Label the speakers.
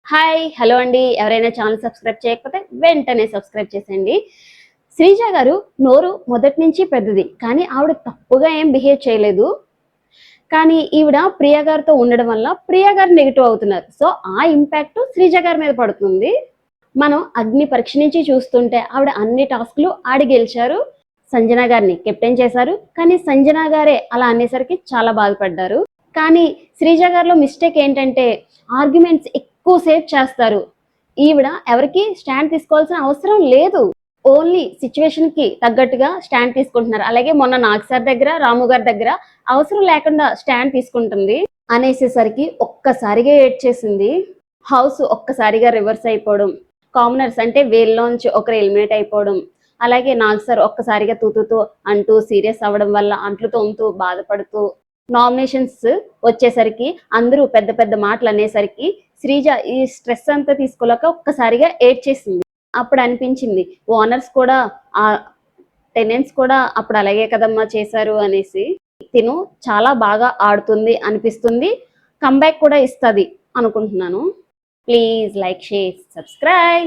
Speaker 1: Hi hello అండి. ఎవరైనా channel subscribe చేయకపోతే వెంటనే సబ్స్క్రైబ్ చేసేయండి. శ్రీజ గారు నోరు మొదటి నుంచి పెద్దది, కానీ ఆవిడ తప్పుగా ఏం బిహేవ్ చేయలేదు. కానీ ఈవిడ ప్రియా గారితో ఉండడం వల్ల ప్రియా గారు నెగిటివ్ అవుతున్నారు. సో ఆ ఇంపాక్ట్ శ్రీజ గారి మీద పడుతుంది. మనం అగ్ని పరీక్ష నుంచి చూస్తుంటే ఆవిడ అన్ని టాస్క్లు ఆడి గెలిచారు. సంజన గారిని కెప్టెన్ చేశారు, కానీ సంజన గారే అలా అనేసరికి చాలా బాధపడ్డారు. కానీ శ్రీజ గారిలో మిస్టేక్ ఏంటంటే ఆర్గ్యుమెంట్స్ ఎక్కువసేపు చేస్తారు. ఈవిడ ఎవరికి స్టాండ్ తీసుకోవాల్సిన అవసరం లేదు. ఓన్లీ సిచ్యువేషన్ కి తగ్గట్టుగా స్టాండ్ తీసుకుంటున్నారు. అలాగే మొన్న నాగ్ సార్ దగ్గర, రాము గారి దగ్గర అవసరం లేకుండా స్టాండ్ తీసుకుంటుంది అనేసేసరికి ఒక్కసారిగా ఏడ్చేసింది. హౌస్ ఒక్కసారిగా రివర్స్ అయిపోవడం, కామనర్స్ అంటే వీళ్ళలోంచి ఒకరు ఎలిమినేట్ అయిపోవడం, అలాగే నాగ్ సార్ ఒక్కసారిగా తూతూతో అంటూ సీరియస్ అవ్వడం వల్ల అంట్లు తోముతూ బాధపడుతూ, నామినేషన్స్ వచ్చేసరికి అందరూ పెద్ద పెద్ద మాటలు అనేసరికి శ్రీజ ఈ స్ట్రెస్ అంతా తీసుకోలేక ఒక్కసారిగా ఏడ్చేసింది. అప్పుడు అనిపించింది ఓనర్స్ కూడా ఆ టెనెంట్స్ కూడా అప్పుడు అలాగే కదమ్మా చేశారు అనేసి. తిను చాలా బాగా ఆడుతుంది అనిపిస్తుంది. కంబ్యాక్ కూడా ఇస్తుంది అనుకుంటున్నాను. Please like, share, subscribe.